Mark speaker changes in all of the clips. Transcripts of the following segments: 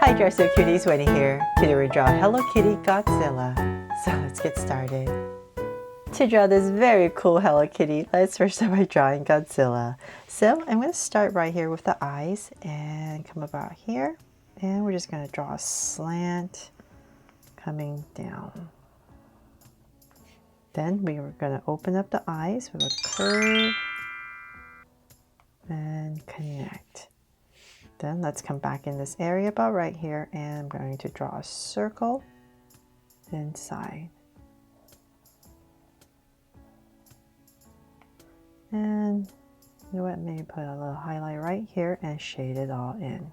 Speaker 1: Hi Dresser Cuties, Wendy here. Today we draw Hello Kitty Godzilla. So let's get started. To draw this very cool Hello Kitty, let's first start by drawing Godzilla. So I'm going to start right here with the eyes and come about here. And we're just going to draw a slant coming down. Then we're going to open up the eyes with a curve and connect. Then let's come back in this area about right here, and I'm going to draw a circle inside. And you know what, maybe put a little highlight right here and shade it all in.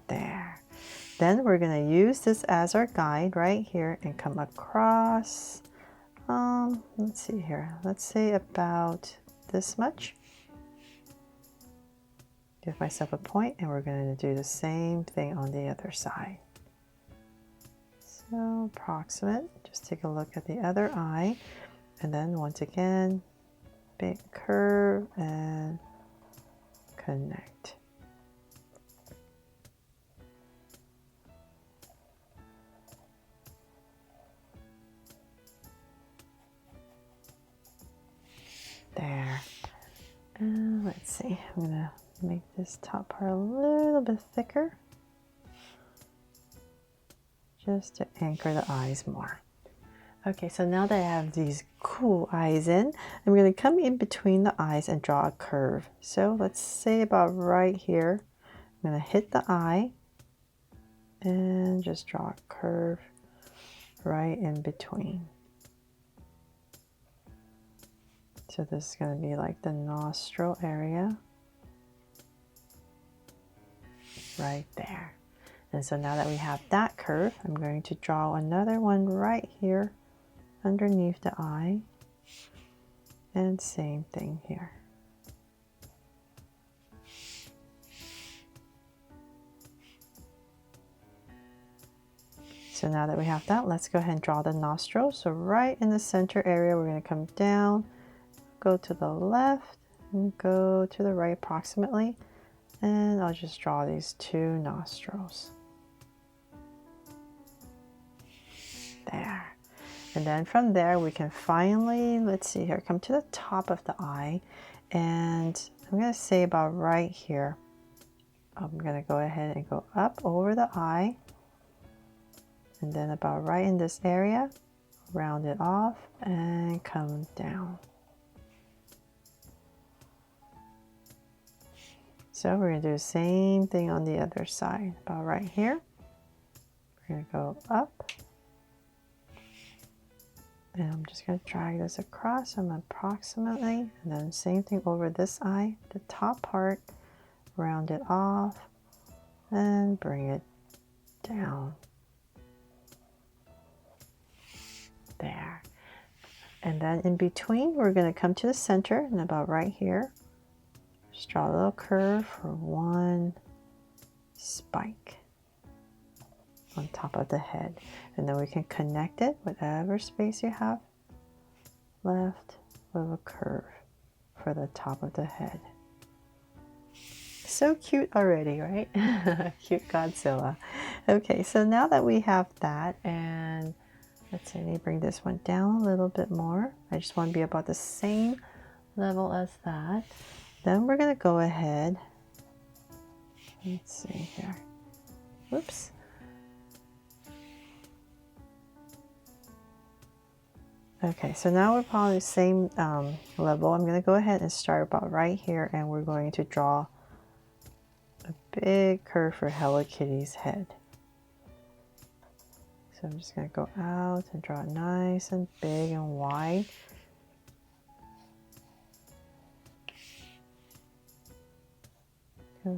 Speaker 1: There. Then we're going to use this as our guide right here and come across, let's see here, let's say about this much. Give myself a point, and we're going to do the same thing on the other side. So approximate, just take a look at the other eye, and then once again, big curve and connect. There. And let's see, I'm going to make this top part a little bit thicker just to anchor the eyes more. Okay, so now that I have these cool eyes in, I'm going to come in between the eyes and draw a curve. So let's say about right here, I'm going to hit the eye and just draw a curve right in between. So this is going to be like the nostril area. Right there. And so now that we have that curve, I'm going to draw another one right here underneath the eye, and same thing here. So now that we have that, let's go ahead and draw the nostril. So right in the center area, we're going to come down, go to the left, and go to the right approximately. And I'll just draw these two nostrils. There. And then from there we can finally, let's see here, come to the top of the eye. And I'm going to say about right here, I'm going to go ahead and go up over the eye. And then about right in this area, round it off and come down. So we're going to do the same thing on the other side. About right here, we're going to go up. And I'm just going to drag this across approximately. And then same thing over this eye, the top part, round it off and bring it down. There. And then in between, we're going to come to the center and about right here. Just draw a little curve for one spike on top of the head. And then we can connect it, whatever space you have left, with a curve for the top of the head. So cute already, right? Cute Godzilla. Okay, so now that we have that, and let's see, let me bring this one down a little bit more. I just want to be about the same level as that. Then we're going to go ahead, let's see here, whoops. Okay, so now we're probably the same level. I'm going to go ahead and start about right here, and we're going to draw a big curve for Hello Kitty's head. So I'm just going to go out and draw it nice and big and wide.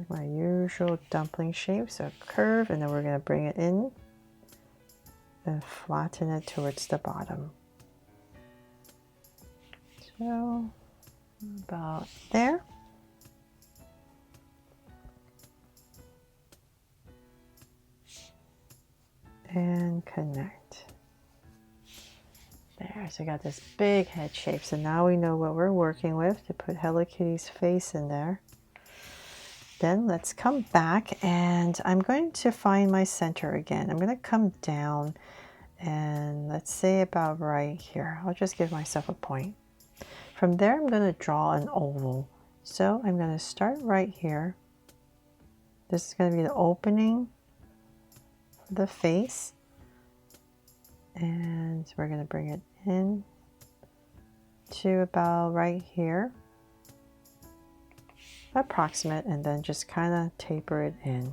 Speaker 1: My usual dumpling shape, so curve, and then we're going to bring it in and flatten it towards the bottom. So about there. And connect. There, so we got this big head shape. So now we know what we're working with to put Hello Kitty's face in there. Then let's come back and I'm going to find my center again. I'm going to come down and let's say about right here. I'll just give myself a point. From there, I'm going to draw an oval. So I'm going to start right here. This is going to be the opening of the face. And we're going to bring it in to about right here. Approximate, and then just kind of taper it in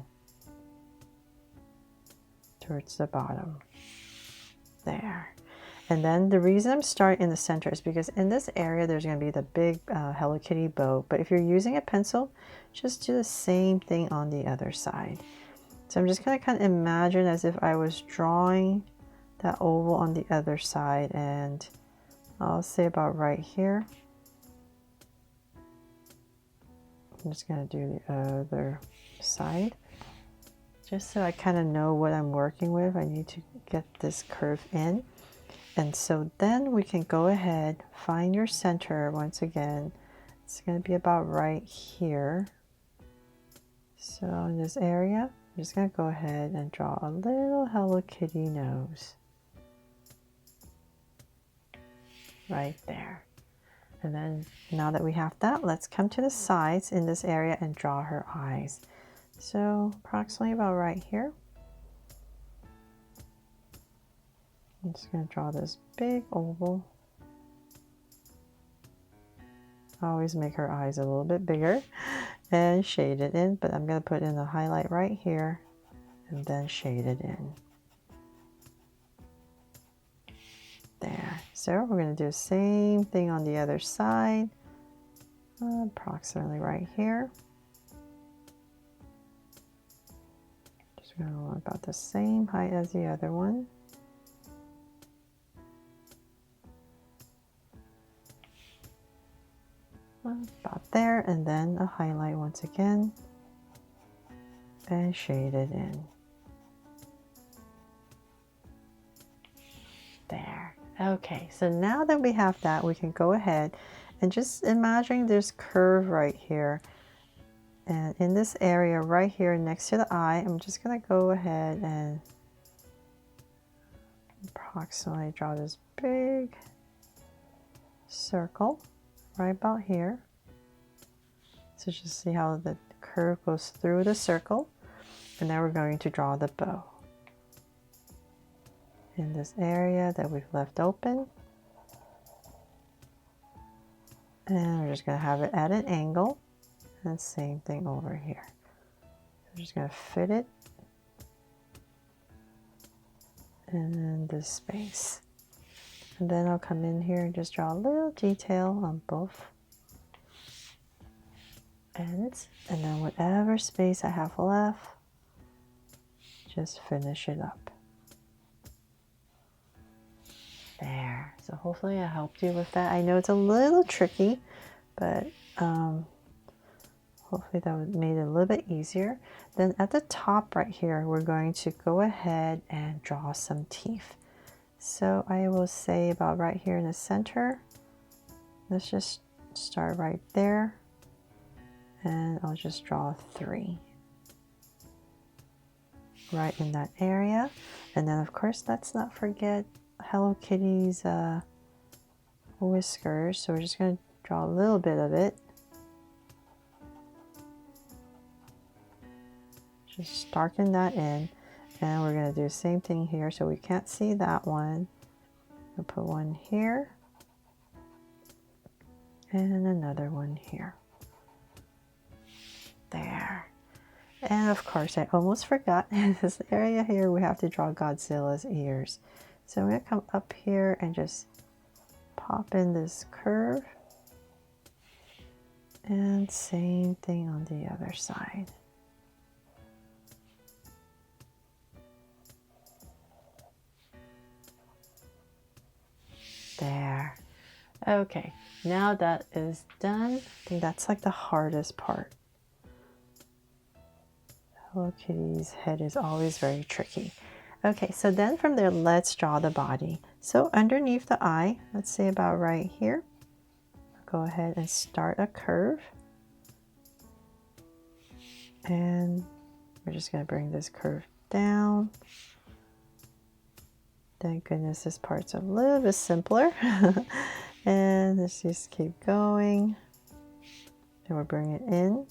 Speaker 1: towards the bottom. There. And then the reason I'm starting in the center is because in this area there's going to be the big Hello Kitty bow. But if you're using a pencil, just do the same thing on the other side. So I'm just going to kind of imagine as if I was drawing that oval on the other side, and I'll say about right here. I'm just going to do the other side. Just so I kind of know what I'm working with, I need to get this curve in. And so then we can go ahead, find your center once again. It's going to be about right here. So in this area, I'm just going to go ahead and draw a little Hello Kitty nose. Right there. And then now that we have that, let's come to the sides in this area and draw her eyes. So approximately about right here. I'm just going to draw this big oval. I always make her eyes a little bit bigger and shade it in, but I'm going to put in the highlight right here and then shade it in. There. So we're going to do the same thing on the other side, approximately right here. Just going to go about the same height as the other one. About there, and then a highlight once again and shade it in. There. Okay, so now that we have that, we can go ahead and just imagine this curve right here. And in this area right here next to the eye, I'm just going to go ahead and approximately draw this big circle right about here. So just see how the curve goes through the circle. And now we're going to draw the bow in this area that we've left open. And we're just going to have it at an angle. And same thing over here. I'm just going to fit it in this space. And then I'll come in here and just draw a little detail on both ends. And then whatever space I have left, just finish it up. There. So hopefully I helped you with that. I know it's a little tricky, but hopefully that made it a little bit easier. Then at the top right here, we're going to go ahead and draw some teeth. So I will say about right here in the center. Let's just start right there. And I'll just draw 3. Right in that area. And then of course, let's not forget Hello Kitty's whiskers. So we're just going to draw a little bit of it. Just darken that in. And we're going to do the same thing here. So we can't see that one. We'll put one here. And another one here. There. And of course, I almost forgot, in this area here, we have to draw Godzilla's ears. So I'm going to come up here and just pop in this curve. And same thing on the other side. There. Okay, now that is done. I think that's like the hardest part. Hello Kitty's head is always very tricky. Okay, so then from there, let's draw the body. So underneath the eye, let's say about right here, go ahead and start a curve. And we're just going to bring this curve down. Thank goodness this part's a little bit simpler. And let's just keep going. And we'll bring it in.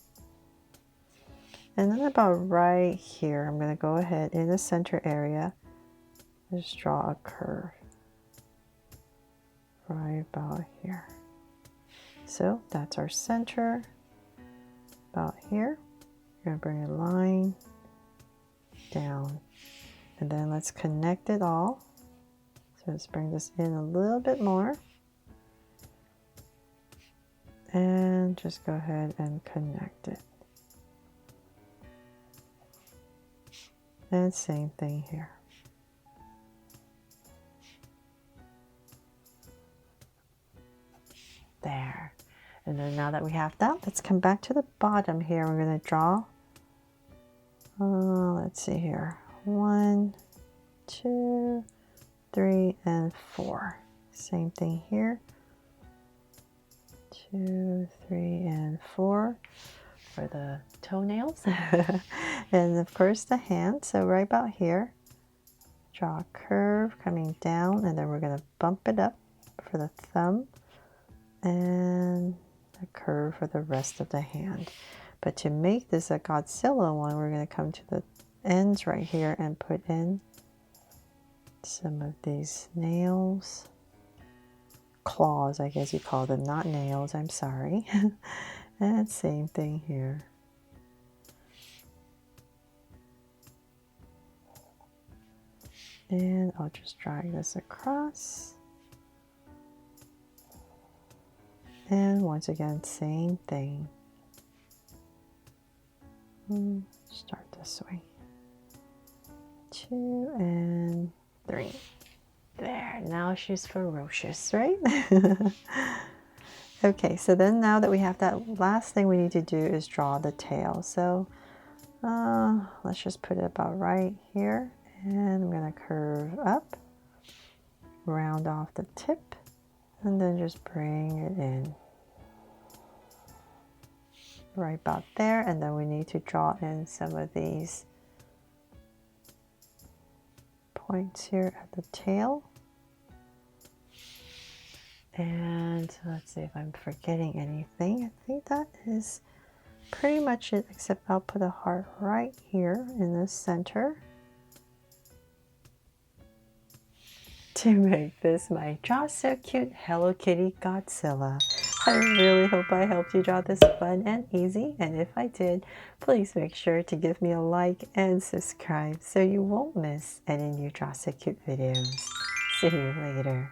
Speaker 1: And then about right here, I'm going to go ahead in the center area, just draw a curve right about here. So that's our center about here. We're going to bring a line down, and then let's connect it all. So let's bring this in a little bit more, and just go ahead and connect it. And same thing here. There. And then now that we have that, let's come back to the bottom here. We're going to draw, let's see here, 1, 2, 3, and 4. Same thing here. 2, 3, and 4 for the toenails. And of course the hand. So right about here, draw a curve coming down, and then we're going to bump it up for the thumb and a curve for the rest of the hand. But to make this a Godzilla one, we're going to come to the ends right here and put in some of these nails, claws, I guess you call them, not nails, I'm sorry. And same thing here. And I'll just drag this across. And once again, same thing. Start this way. 2 and 3. There, now she's ferocious, right? Okay, so then now that we have that, last thing we need to do is draw the tail. So let's just put it about right here. And I'm going to curve up, round off the tip, and then just bring it in. Right about there, and then we need to draw in some of these points here at the tail. And let's see if I'm forgetting anything. I think that is pretty much it, except I'll put a heart right here in the center to make this my Draw So Cute Hello Kitty Godzilla. I really hope I helped you draw this fun and easy, and if I did, please make sure to give me a like and subscribe so you won't miss any new Draw So Cute videos. See you later.